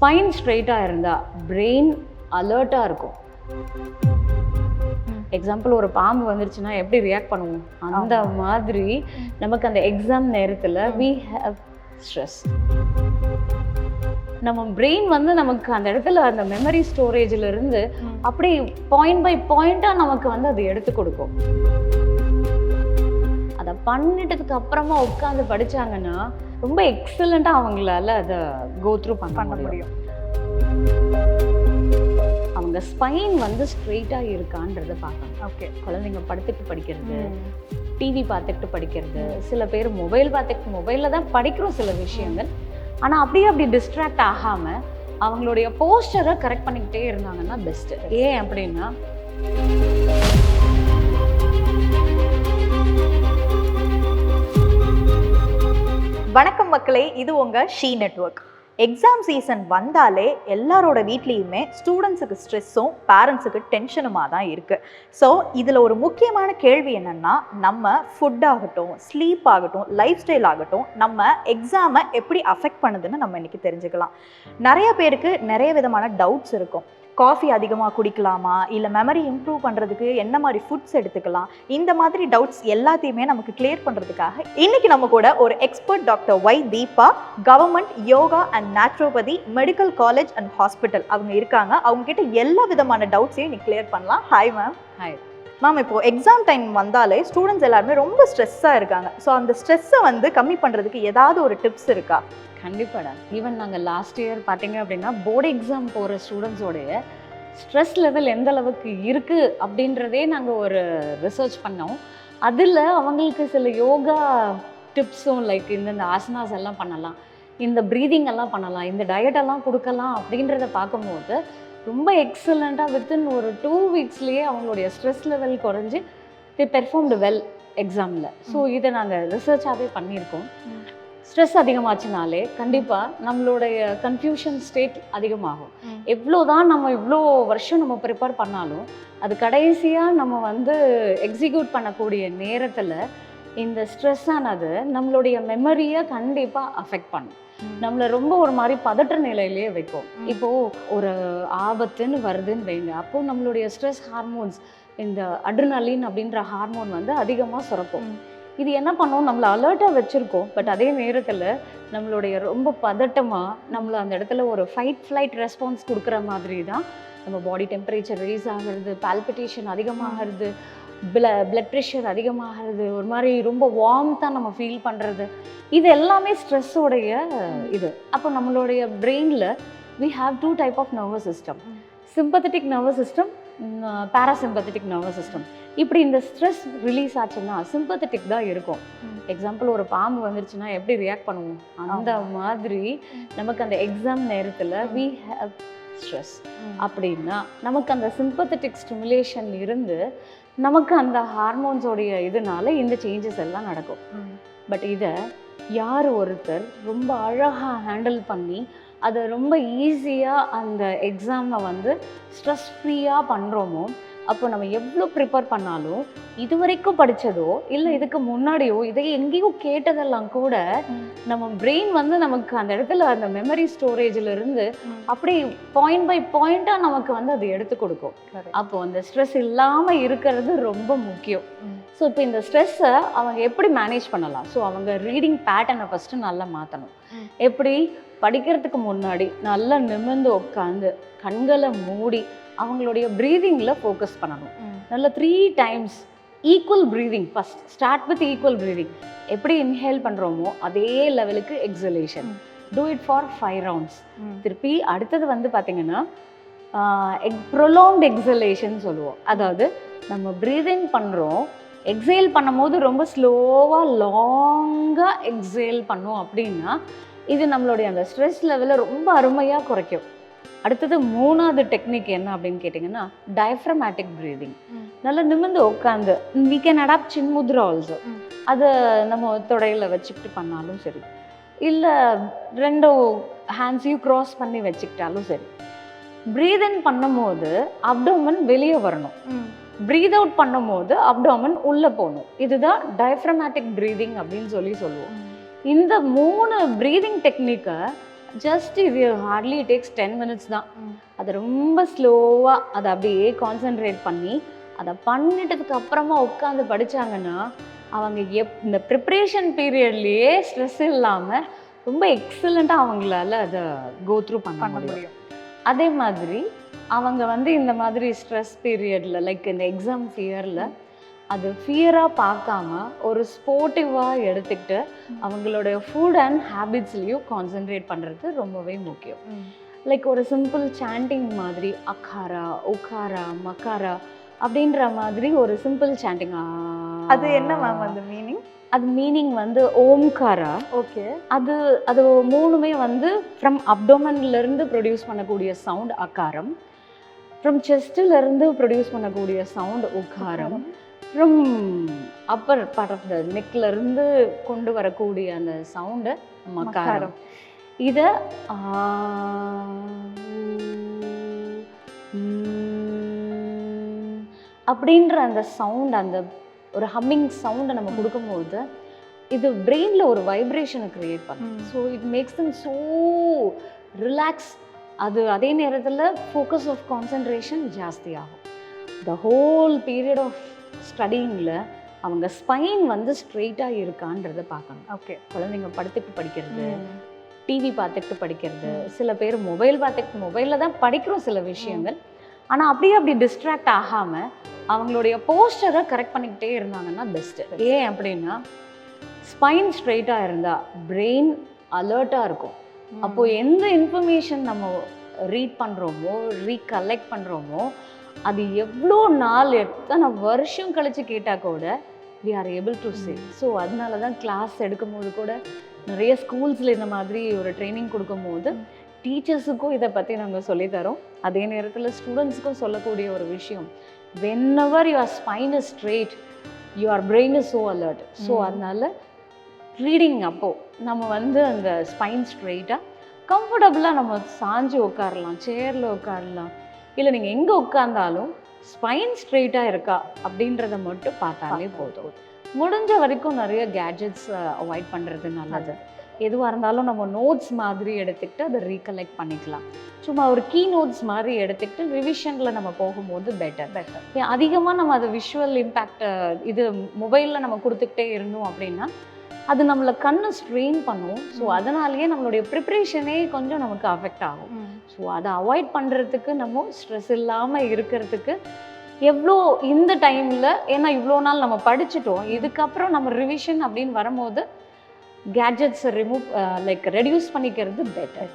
Spine ஸ்ட்ரெயிட்டாக இருந்தால் brain அலர்ட்டாக இருக்கும். எக்ஸாம்பிள் ஒரு பாம்பு வந்துருச்சுன்னா எப்படி ரியாக்ட் பண்ணுவோம், அந்த மாதிரி நமக்கு அந்த எக்ஸாம் நேரத்தில் we have stress. நம்ம பிரெயின் வந்து நமக்கு அந்த இடத்துல அந்த மெமரி ஸ்டோரேஜில் இருந்து அப்படி பாயிண்ட் பை பாயிண்டாக நமக்கு வந்து அது எடுத்து கொடுக்கும். அதை பண்ணிட்டதுக்கு அப்புறமா உட்காந்து படித்தாங்கன்னா ரொம்ப எக்ஸலண்ட்டாக அவங்களால அதை கோ த்ரூ பண்ண முடியும். அவங்க ஸ்பைன் வந்து ஸ்ட்ரெயிட்டாக இருக்கான்றதை பார்க்கணும். ஓகே, குழந்தைங்க படுத்துட்டு படிக்கிறது, டிவி பார்த்துட்டு படிக்கிறது, சில பேர் மொபைல் பார்த்துட்டு மொபைலில் தான் படிக்கிறோம் சில விஷயங்கள். ஆனால் அப்படி டிஸ்ட்ராக்ட் ஆகாமல் அவங்களுடைய போஸ்டரை கரெக்ட் பண்ணிக்கிட்டே இருந்தாங்கன்னா பெஸ்ட்டு. ஏன் அப்படின்னா, வணக்கம் மக்களே, இது உங்கள் ஷீ நெட்வொர்க். எக்ஸாம் சீசன் வந்தாலே எல்லாரோட வீட்லேயுமே ஸ்டூடெண்ட்ஸுக்கு ஸ்ட்ரெஸ்ஸும் பேரண்ட்ஸுக்கு டென்ஷனுமாக தான் இருக்குது. ஸோ இதில் ஒரு முக்கியமான கேள்வி என்னென்னா, நம்ம ஃபுட் ஆகட்டும், ஸ்லீப் ஆகட்டும், லைஃப் ஸ்டைல் ஆகட்டும், நம்ம எக்ஸாமை எப்படி அஃபெக்ட் பண்ணுதுன்னு நம்ம இன்றைக்கி தெரிஞ்சுக்கலாம். நிறைய பேருக்கு நிறைய விதமான டவுட்ஸ் இருக்கும். காஃபி அதிகமாக குடிக்கலாமா, இல்லை மெமரி இம்ப்ரூவ் பண்ணுறதுக்கு என்ன மாதிரி ஃபுட்ஸ் எடுத்துக்கலாம், இந்த மாதிரி டவுட்ஸ் எல்லாத்தையுமே நமக்கு கிளியர் பண்ணுறதுக்காக இன்றைக்கி நம்ம கூட ஒரு expert doctor Y Deepa, government Yoga and naturopathy medical college and hospital அவங்க இருக்காங்க. அவங்க கிட்ட எல்லா விதமான டவுட்ஸையும் இன்னைக்கு கிளியர் பண்ணலாம். Hi ma'am. ஹாய் மேம், இப்போது எக்ஸாம் டைம் வந்தாலே ஸ்டூடெண்ட்ஸ் எல்லாருமே ரொம்ப ஸ்ட்ரெஸ்ஸாக இருக்காங்க. ஸோ அந்த ஸ்ட்ரெஸ்ஸை வந்து கம்மி பண்ணுறதுக்கு ஏதாவது ஒரு டிப்ஸ் இருக்கா? கண்டிப்பாடா. ஈவன் நாங்கள் லாஸ்ட் இயர் பார்த்தீங்க அப்படின்னா போர்டு எக்ஸாம் போகிற ஸ்டூடெண்ட்ஸோடைய ஸ்ட்ரெஸ் லெவல் எந்த அளவுக்கு இருக்குது அப்படின்றதே நாங்கள் ஒரு ரிசர்ச் பண்ணோம். அதில் அவங்களுக்கு சில யோகா டிப்ஸும் லைக் இந்தந்த ஆசனாஸ் எல்லாம் பண்ணலாம், இந்த ப்ரீதிங் எல்லாம் பண்ணலாம், இந்த டயட்டெல்லாம் கொடுக்கலாம் அப்படின்றத பார்க்கும்போது ரொம்ப எக்ஸலண்ட்டாக வித்தின் ஒரு 2 வீக்ஸ்லேயே அவங்களுடைய ஸ்ட்ரெஸ் லெவல் குறைஞ்சி தி பெர்ஃபார்ம்டு வெல் எக்ஸாமில். ஸோ இதை நாங்கள் ரிசர்ச்சாகவே பண்ணியிருக்கோம். ஸ்ட்ரெஸ் அதிகமாச்சுனாலே கண்டிப்பாக நம்மளுடைய கன்ஃபியூஷன் ஸ்டேட் அதிகமாகும். எவ்வளோதான் நம்ம இவ்வளோ வருஷம் நம்ம ப்ரிப்பேர் பண்ணாலும் அது கடைசியாக நம்ம வந்து எக்ஸிக்யூட் பண்ணக்கூடிய நேரத்தில் இந்த ஸ்ட்ரெஸ் ஆனது நம்மளுடைய மெமரியை கண்டிப்பாக அஃபெக்ட் பண்ணும். நம்மளை ரொம்ப ஒரு மாதிரி பதற்ற நிலையிலேயே வைக்கும். இப்போது ஒரு ஆபத்துன்னு வருதுன்னு வைங்க, அப்போது நம்மளுடைய ஸ்ட்ரெஸ் ஹார்மோன்ஸ், இந்த அட்ரினலின் அப்படின்ற ஹார்மோன் வந்து அதிகமாக சுரக்கும். இது என்ன பண்ணும், நம்மளை அலர்ட்டாக வச்சுருக்கோம். பட் அதே நேரத்தில் நம்மளுடைய ரொம்ப பதட்டமாக நம்மளை அந்த இடத்துல ஒரு ஃபைட் ஃப்ளைட் ரெஸ்பான்ஸ் கொடுக்குற மாதிரி தான் நம்ம பாடி டெம்பரேச்சர் ரைஸ் ஆகிறது, பால்பிட்டேஷன் அதிகமாகிறது, பிளட் ப்ரெஷர் அதிகமாகிறது, ஒரு மாதிரி ரொம்ப வார்ம்த்தாக நம்ம ஃபீல் பண்ணுறது, இது எல்லாமே ஸ்ட்ரெஸ்ஸோடைய இது. அப்போ நம்மளுடைய பிரெயினில் we have 2 type of nervous system, sympathetic nervous system, parasympathetic nervous system. இப்படி இந்த ஸ்ட்ரெஸ் ரிலீஸ் ஆச்சுன்னா சிம்பத்தட்டிக் தான் இருக்கும். எக்ஸாம்பிள் ஒரு பாம்பு வந்துருச்சுன்னா எப்படி ரியாக்ட் பண்ணுவோம், அந்த மாதிரி நமக்கு அந்த எக்ஸாம் நேரத்தில் we have stress அப்படின்னா நமக்கு அந்த சிம்பத்தட்டிக் ஸ்டிமுலேஷன் இருந்து நமக்கு அந்த ஹார்மோன்ஸோடைய இதனால இந்த சேஞ்சஸ் எல்லாம் நடக்கும். பட் இதை யார் ஒருத்தர் ரொம்ப அழகாக ஹேண்டில் பண்ணி அதை ரொம்ப ஈஸியாக அந்த எக்ஸாமை வந்து ஸ்ட்ரெஸ் ஃப்ரீயாக பண்ணுறோமோ, அப்போ நம்ம எவ்வளோ ப்ரிப்பேர் பண்ணாலும் இது வரைக்கும் படித்ததோ இல்லை இதுக்கு முன்னாடியோ இதை எங்கேயோ கேட்டதெல்லாம் கூட நம்ம பிரெயின் வந்து நமக்கு அந்த இடத்துல அந்த மெமரி ஸ்டோரேஜில் இருந்து அப்படி பாயிண்ட் பை பாயிண்டாக நமக்கு வந்து அது எடுத்து கொடுக்கும். அப்போது அந்த ஸ்ட்ரெஸ் இல்லாமல் இருக்கிறது ரொம்ப முக்கியம். ஸோ இப்போ இந்த ஸ்ட்ரெஸ்ஸை அவங்க எப்படி மேனேஜ் பண்ணலாம்? ஸோ அவங்க ரீடிங் பேட்டர்னை ஃபஸ்ட்டு நல்லா மாற்றணும். எப்படி படிக்கிறதுக்கு முன்னாடி நல்லா நிமிர்ந்து உட்காந்து கண்களை மூடி அவங்களுடைய ப்ரீதிங்கில் ஃபோக்கஸ் பண்ணணும். நல்லா 3 times equal breathing. First start with equal breathing. எப்படி இன்ஹேல் பண்ணுறோமோ அதே லெவலுக்கு exhalation. Do it for 5 rounds. திருப்பி அடுத்தது வந்து பார்த்திங்கன்னா ப்ரொலாங்ட் எக்ஸலேஷன் சொல்லுவோம். அதாவது நம்ம ப்ரீதிங் பண்ணுறோம், எக்ஸேல் பண்ணும்போது ரொம்ப ஸ்லோவாக லாங்காக எக்ஸேல் பண்ணோம் அப்படின்னா இது நம்மளுடைய அந்த ஸ்ட்ரெஸ் லெவலை ரொம்ப அருமையாக குறைக்கும். அடுத்தது 3வது டெக்னிக் என்ன அப்படின்னு கேட்டிங்கன்னா டயஃப்ரமேட்டிக் ப்ரீதிங். நல்லா நிமிர்ந்து உட்காந்து we can adapt chin mudra also. அதை நம்ம தொடையில் வச்சுக்கிட்டு பண்ணாலும் சரி, இல்லை 2 ஹேண்ட்ஸையும் க்ராஸ் பண்ணி வச்சுக்கிட்டாலும் சரி. ப்ரீத் இன் பண்ணும்போது அப்டோமன் வெளியே வரணும், ப்ரீத் அவுட் பண்ணும்போது அப்டோமன் உள்ளே போகணும். இதுதான் டயஃப்ரமேட்டிக் ப்ரீதிங் அப்படின்னு சொல்லுவோம். இந்த 3 ப்ரீதிங் டெக்னிக்கை ஜஸ்ட் இது ஹார்ட்லி டேக்ஸ் 10 minutes தான். அதை ரொம்ப ஸ்லோவாக அதை அப்படியே கான்சென்ட்ரேட் பண்ணி அதை பண்ணிட்டதுக்கு அப்புறமா உட்காந்து படித்தாங்கன்னா அவங்க இந்த ப்ரிப்ரேஷன் பீரியட்லேயே ஸ்ட்ரெஸ் இல்லாமல் ரொம்ப எக்ஸலண்ட்டாக அவங்களால அதை கோ த்ரூ பண்ண முடியும். அதே மாதிரி அவங்க வந்து இந்த மாதிரி ஸ்ட்ரெஸ் பீரியடில் லைக் இந்த எக்ஸாம் ஃபியரில் அது ஃபியராக பார்க்காம ஒரு ஸ்போர்ட்டிவாக எடுத்துக்கிட்டு அவங்களுடைய ஃபுட் அண்ட் ஹேபிட்ஸ்லேயும் கான்சென்ட்ரேட் பண்ணுறது ரொம்பவே முக்கியம். லைக் ஒரு சிம்பிள் சாண்டிங் மாதிரி அக்காரா உக்காரா மக்காரா அப்படின்ற மாதிரி ஒரு சிம்பிள் சாண்டிங். அது என்ன மேம் அந்த மீனிங்? அது மீனிங் வந்து ஓம்காரா. ஓகே. அது மூணுமே வந்து ஃப்ரம் அப்டோமன்லேருந்து ப்ரொடியூஸ் பண்ணக்கூடிய சவுண்ட் அக்காரம், ஃப்ரம் செஸ்டிலேருந்து ப்ரொடியூஸ் பண்ணக்கூடிய சவுண்ட் உக்காரம், from upper part of the நெக்லேருந்து கொண்டு வரக்கூடிய அந்த சவுண்டு மக்காரம். இதை அப்படின்ற அந்த சவுண்ட், அந்த ஒரு ஹம்மிங் சவுண்டை நம்ம கொடுக்கும்போது இது பிரெயினில் ஒரு வைப்ரேஷனை க்ரியேட் பண்ணும். So it makes them so relax. அது அதே நேரத்தில் ஃபோக்கஸ் ஆஃப் கான்சன்ட்ரேஷன் ஜாஸ்தி ஆகும். த ஹோல் பீரியட் ஆஃப் ஸ்டடிங்கில் அவங்க ஸ்பைன் வந்து ஸ்ட்ரெயிட்டாக இருக்கான்றதை பார்க்கணும். ஓகே. குழந்தைங்க படுத்துட்டு படிக்கிறது, டிவி பார்த்துட்டு படிக்கிறது, சில பேர் மொபைலில் தான் படிக்கிறோம் சில விஷயங்கள். ஆனால் அப்படி டிஸ்ட்ராக்ட் ஆகாமல் அவங்களுடைய போஸ்டரை கரெக்ட் பண்ணிக்கிட்டே இருந்தாங்கன்னா பெஸ்ட்டு. ஏன் அப்படின்னா ஸ்பைன் ஸ்ட்ரெயிட்டாக இருந்தால் பிரெயின் அலர்ட்டாக இருக்கும். அப்போது எந்த இன்ஃபர்மேஷன் நம்ம ரீட் பண்ணுறோமோ ரீகலெக்ட் பண்ணுறோமோ அது எவ்வளோ நாள் எத்தனை வருஷம் கழித்து கேட்டால் கூட we are able to say. So அதனால தான் கிளாஸ் எடுக்கும்போது கூட நிறைய ஸ்கூல்ஸில் இந்த மாதிரி ஒரு ட்ரைனிங் கொடுக்கும்போது டீச்சர்ஸுக்கும் இதை பற்றி நாங்கள் சொல்லித்தரோம். அதே நேரத்தில் ஸ்டூடெண்ட்ஸுக்கும் சொல்லக்கூடிய ஒரு விஷயம், whenever your spine is straight your brain is so alert. So அதனால ரீடிங் அப்போது நம்ம வந்து அந்த ஸ்பைன் ஸ்ட்ரெயிட்டாக கம்ஃபர்டபுளாக நம்ம சாஞ்சு உட்காரலாம், சேரில் உட்காரலாம், இல்லை நீங்கள் எங்கே உட்கார்ந்தாலும் ஸ்பைன் ஸ்ட்ரெயிட்டாக இருக்கா அப்படின்றத மட்டும் பார்த்தாலே போதும். முடிஞ்ச வரைக்கும் நிறைய கேட்ஜெட்ஸ் அவாய்ட் பண்ணுறது நல்லது. எதுவாக இருந்தாலும் நம்ம நோட்ஸ் மாதிரி எடுத்துக்கிட்டு அதை ரீகலெக்ட் பண்ணிக்கலாம். சும்மா ஒரு கீ நோட்ஸ் மாதிரி எடுத்துக்கிட்டு ரிவிஷனில் நம்ம போகும்போது பெட்டர். அதிகமாக நம்ம அதை விஷுவல் இம்பேக்ட் இது மொபைலில் நம்ம கொடுத்துக்கிட்டே இருந்தோம் அப்படின்னா அது நம்மளை கண்ணை ஸ்ட்ரெயின் பண்ணும். ஸோ அதனாலேயே நம்மளுடைய ப்ரிப்ரேஷனே கொஞ்சம் நமக்கு அஃபெக்ட் ஆகும். ஸோ அதை அவாய்ட் பண்ணுறதுக்கு நம்ம ஸ்ட்ரெஸ் இல்லாமல் இருக்கிறதுக்கு எவ்வளோ இந்த டைமில், ஏன்னா இவ்வளோ நாள் நம்ம படிச்சுட்டோம், இதுக்கப்புறம் நம்ம ரிவிஷன் அப்படின்னு வரும்போது கேட்ஜெட்ஸை ரிமூவ் லைக் ரெடியூஸ் பண்ணிக்கிறது பெட்டர்.